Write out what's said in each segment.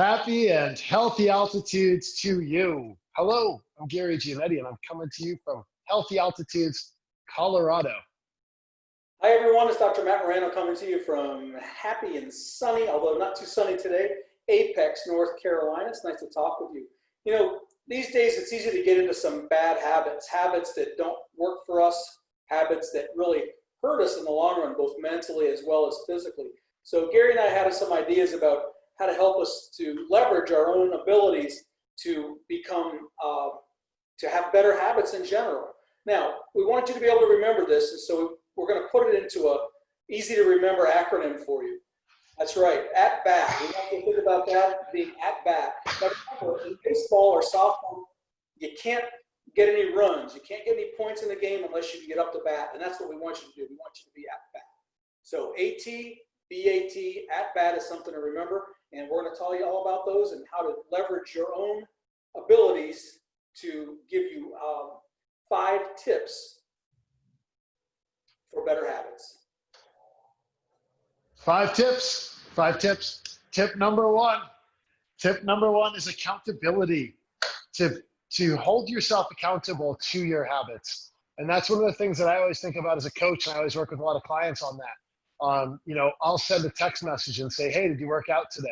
Happy and healthy altitudes to you. Hello, I'm Gary Giannetti, and I'm coming to you from Healthy Altitudes, Colorado. Hi everyone, it's Dr. Matt Morano coming to you from happy and sunny, although not too sunny today, Apex, North Carolina. It's nice to talk with you. You know, these days it's easy to get into some bad habits, habits that don't work for us, habits that really hurt us in the long run, both mentally as well as physically. So Gary and I had some ideas about how to help us to leverage our own abilities to become, to have better habits in general. Now, we want you to be able to remember this, and so we're going to put it into a easy to remember acronym for you. That's right, at bat. We want you to think about that being at bat. Now remember, in baseball or softball, you can't get any runs. You can't get any points in the game unless you get up to bat, and that's what we want you to do. We want you to be at bat. So AT, BAT, at bat is something to remember, and we're going to tell you all about those and how to leverage your own abilities to give you 5 tips for better habits. 5 tips. 5 tips. Tip number one. Tip number one is accountability. To hold yourself accountable to your habits. And that's one of the things that I always think about as a coach, and I always work with a lot of clients on that. You know, I'll send a text message and say, hey, did you work out today?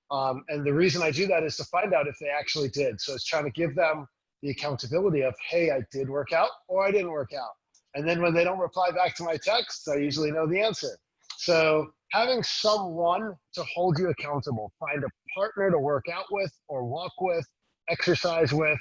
And the reason I do that is to find out if they actually did. So it's trying to give them the accountability of, hey, I did work out or I didn't work out. And then when they don't reply back to my texts, I usually know the answer. So having someone to hold you accountable, find a partner to work out with or walk with, exercise with,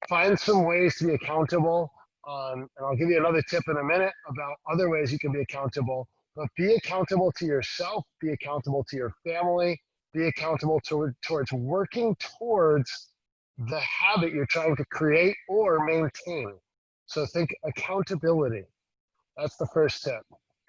find some ways to be accountable. And I'll give you another tip in a minute about other ways you can be accountable. But be accountable to yourself, be accountable to your family, be accountable towards working towards the habit you're trying to create or maintain. So think accountability. That's the first tip.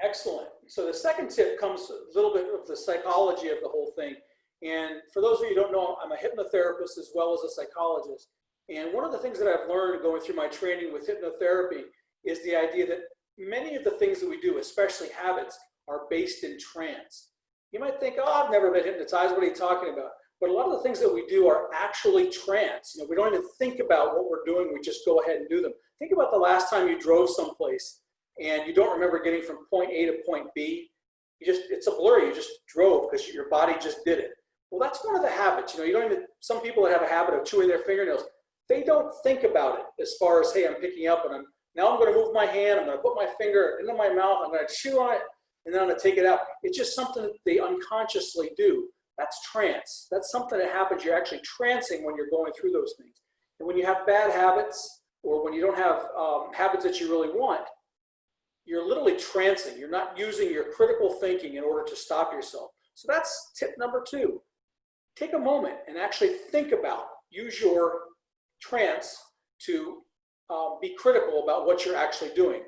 Excellent. So the second tip comes a little bit of the psychology of the whole thing. And for those of you who don't know, I'm a hypnotherapist as well as a psychologist. And one of the things that I've learned going through my training with hypnotherapy is the idea that many of the things that we do, especially habits, are based in trance. You might think, oh, I've never been hypnotized. What are you talking about? But a lot of the things that we do are actually trance. You know, we don't even think about what we're doing. We just go ahead and do them. Think about the last time you drove someplace and you don't remember getting from point A to point B. It's a blur. You just drove because your body just did it. Well, that's one of the habits. You know, you don't even, some people that have a habit of chewing their fingernails, they don't think about it as far as, hey, I'm picking up and now I'm going to move my hand. I'm going to put my finger into my mouth. I'm going to chew on it and then I'm going to take it out. It's just something that they unconsciously do. That's trance. That's something that happens. You're actually trancing when you're going through those things. And when you have bad habits or when you don't have habits that you really want, you're literally trancing. You're not using your critical thinking in order to stop yourself. So that's tip number 2. Take a moment and actually think about, use your trance to be critical about what you're actually doing.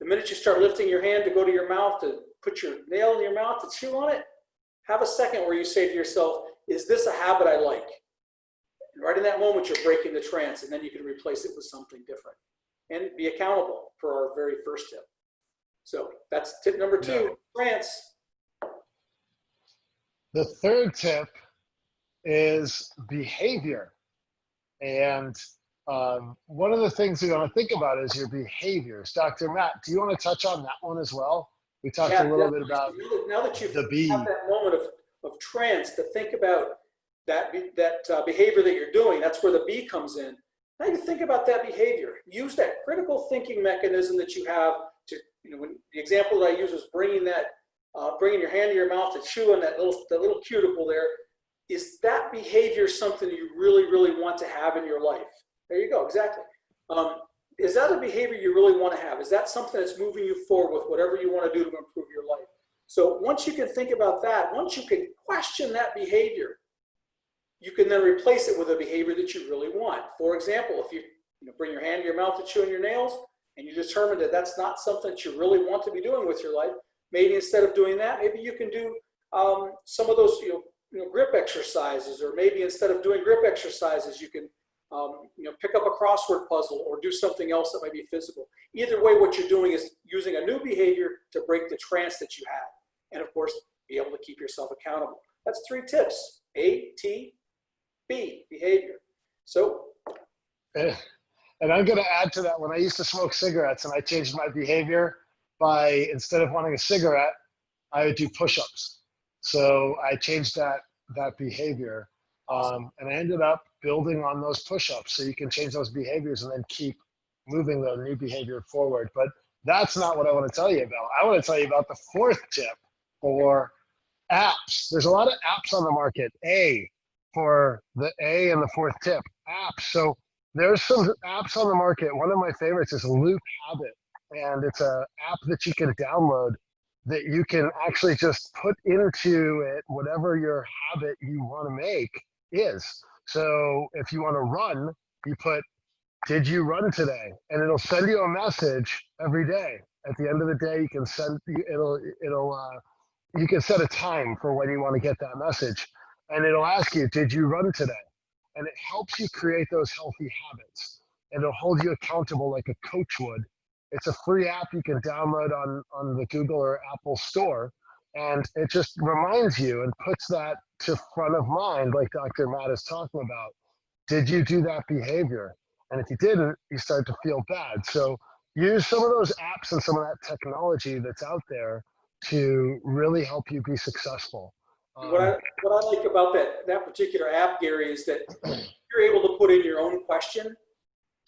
The minute you start lifting your hand to go to your mouth, to put your nail in your mouth, to chew on it, have a second where you say to yourself, is this a habit I like? And right in that moment, you're breaking the trance, and then you can replace it with something different. And be accountable for our very first tip. So that's tip number 2, trance. The third tip is behavior. And one of the things we want to think about is your behaviors. Dr. Matt, do you want to touch on that one as well? We talked a little bit about now that you've the B. had that moment of trance to think about that behavior that you're doing. That's where the B comes in. Now you think about that behavior. Use that critical thinking mechanism that you have to, you know, when the example that I use was bringing your hand to your mouth to chew on that little cuticle there. Is that behavior something you really, really want to have in your life? There you go, exactly. Is that a behavior you really want to have? Is that something that's moving you forward with whatever you want to do to improve your life? So once you can think about that, once you can question that behavior, you can then replace it with a behavior that you really want. For example, if you bring your hand to your mouth to chew on your nails and you determine that that's not something that you really want to be doing with your life, maybe instead of doing that, maybe you can do some of those grip exercises, or maybe instead of doing grip exercises, you can pick up a crossword puzzle or do something else that might be physical. Either way, what you're doing is using a new behavior to break the trance that you have. And of course, be able to keep yourself accountable. That's 3 tips. A-T-B, behavior. So, And I'm going to add to that. When I used to smoke cigarettes and I changed my behavior by, instead of wanting a cigarette, I would do push-ups. So I changed that behavior. awesome. And I ended up building on those push-ups. So you can change those behaviors and then keep moving the new behavior forward. But that's not what I want to tell you about. I want to tell you about the fourth tip for apps. There's a lot of apps on the market. A for the A and the fourth tip, apps. So there's some apps on the market. One of my favorites is Loop Habit, and it's an app that you can download that you can actually just put into it whatever your habit you want to make is. So if you want to run, you put, did you run today? And it'll send you a message every day. At the end of the day, you can send, you can set a time for when you want to get that message. And it'll ask you, did you run today? And it helps you create those healthy habits. And it'll hold you accountable like a coach would. It's a free app you can download on the Google or Apple store. And it just reminds you and puts that to front of mind, like Dr. Matt is talking about. Did you do that behavior? And if you didn't, you start to feel bad. So use some of those apps and some of that technology that's out there to really help you be successful. What I like about that particular app, Gary, is that you're able to put in your own question.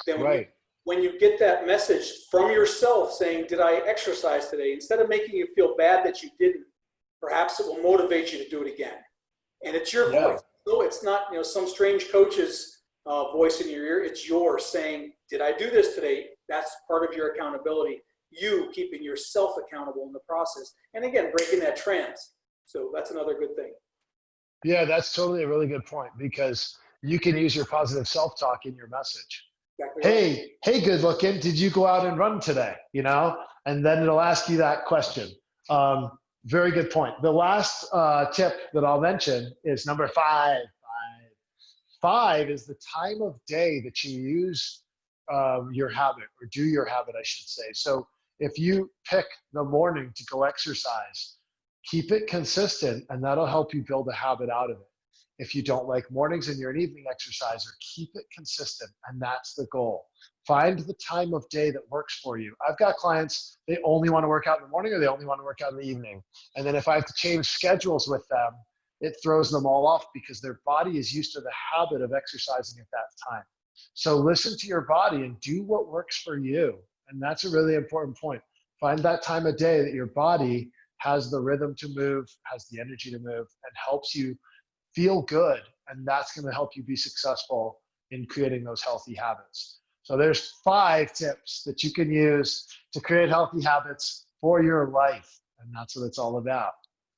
Then when you get that message from yourself saying, did I exercise today? Instead of making you feel bad that you didn't, perhaps it will motivate you to do it again. And it's your voice. No, it's not some strange coach's voice in your ear. It's yours saying, did I do this today? That's part of your accountability. You keeping yourself accountable in the process. And again, breaking that trance. So that's another good thing. Yeah, that's totally a really good point, because you can use your positive self-talk in your message. Exactly right. Hey, good looking. Did you go out and run today? And then it'll ask you that question. Very good point. The last tip that I'll mention is number 5. 5 is the time of day that you use your habit, or do your habit, I should say. So if you pick the morning to go exercise, keep it consistent, and that'll help you build a habit out of it. If you don't like mornings and you're an evening exerciser, keep it consistent, and that's the goal. Find the time of day that works for you. I've got clients, they only want to work out in the morning, or they only want to work out in the evening. And then if I have to change schedules with them, it throws them all off, because their body is used to the habit of exercising at that time. So listen to your body and do what works for you. And that's a really important point. Find that time of day that your body has the rhythm to move, has the energy to move, and helps you feel good. And that's going to help you be successful in creating those healthy habits. So there's 5 tips that you can use to create healthy habits for your life. And that's what it's all about.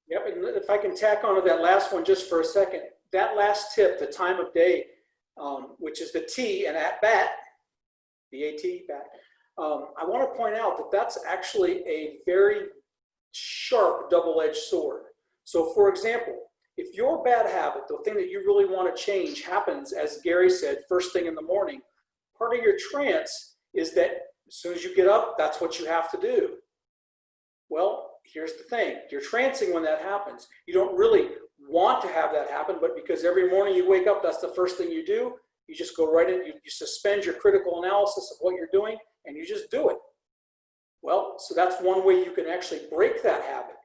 Yep, and if I can tack onto that last one just for a second, that last tip, the time of day, which is the T and at bat, B-A-T, bat, I want to point out that that's actually a very sharp double-edged sword. So for example, if your bad habit, the thing that you really want to change, happens, as Gary said, first thing in the morning, part of your trance is that as soon as you get up, that's what you have to do. Well, here's the thing. You're trancing when that happens. You don't really want to have that happen, but because every morning you wake up, that's the first thing you do, you just go right in, you suspend your critical analysis of what you're doing, and you just do it. Well, so that's one way you can actually break that habit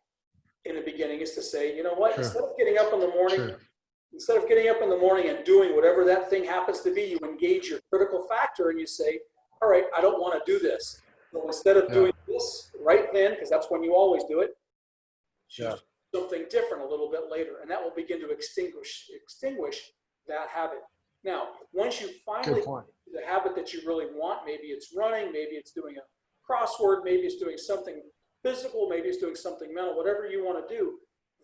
in the beginning, is to say, you know what, instead of getting up in the morning and doing whatever that thing happens to be, you engage your critical factor and you say, all right, I don't want to do this. So instead of doing this right then, because that's when you always do it, choose something different a little bit later, and that will begin to extinguish that habit. Now, once you finally get the habit that you really want, maybe it's running, maybe it's doing a crossword, maybe it's doing something physical, maybe it's doing something mental, whatever you want to do,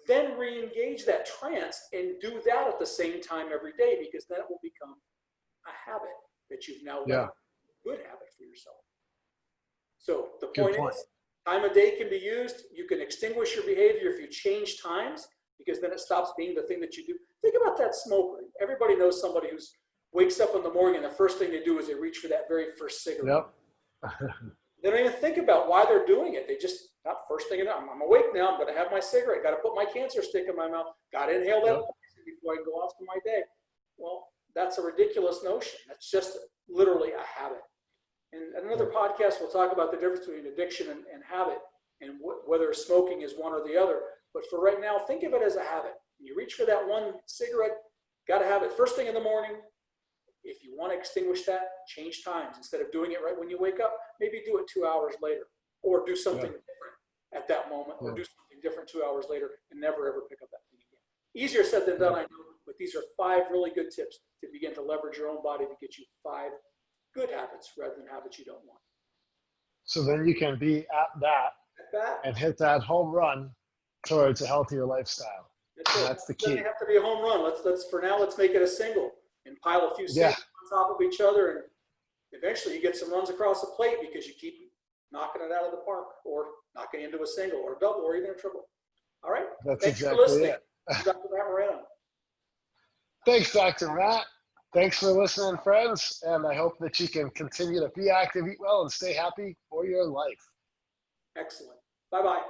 then re-engage that trance and do that at the same time every day, because then it will become a habit that you've now got a good habit for yourself. So the point is, time of day can be used. You can extinguish your behavior if you change times, because then it stops being the thing that you do. Think about that smoker. Everybody knows somebody who wakes up in the morning and the first thing they do is they reach for that very first cigarette. They don't even think about why they're doing it. They just, not first thing, I'm awake now, I'm going to have my cigarette, got to put my cancer stick in my mouth, got to inhale that poison before I go off to my day. Well, that's a ridiculous notion. That's just literally a habit. And another podcast, we'll talk about the difference between addiction and habit, and whether smoking is one or the other. But for right now, think of it as a habit. You reach for that one cigarette, got to have it first thing in the morning. If you want to extinguish that, change times. Instead of doing it right when you wake up, maybe do it 2 hours later, or do something different at that moment, or do something different 2 hours later, and never ever pick up that thing again. Easier said than done, I know, but these are 5 really good tips to begin to leverage your own body to get you 5 good habits rather than habits you don't want. So then you can be at that and hit that home run towards a healthier lifestyle. That's the key. It doesn't have to be a home run. Let's make it a single and pile a few singles on top of each other, and eventually you get some runs across the plate because you keep knocking it out of the park, or knocking into a single or a double or even a triple. All right. That's Thanks exactly for listening. it. Dr. Matt Moreno. Thanks, Dr. Matt. Thanks for listening, friends, and I hope that you can continue to be active, eat well, and stay happy for your life. Excellent. Bye-bye.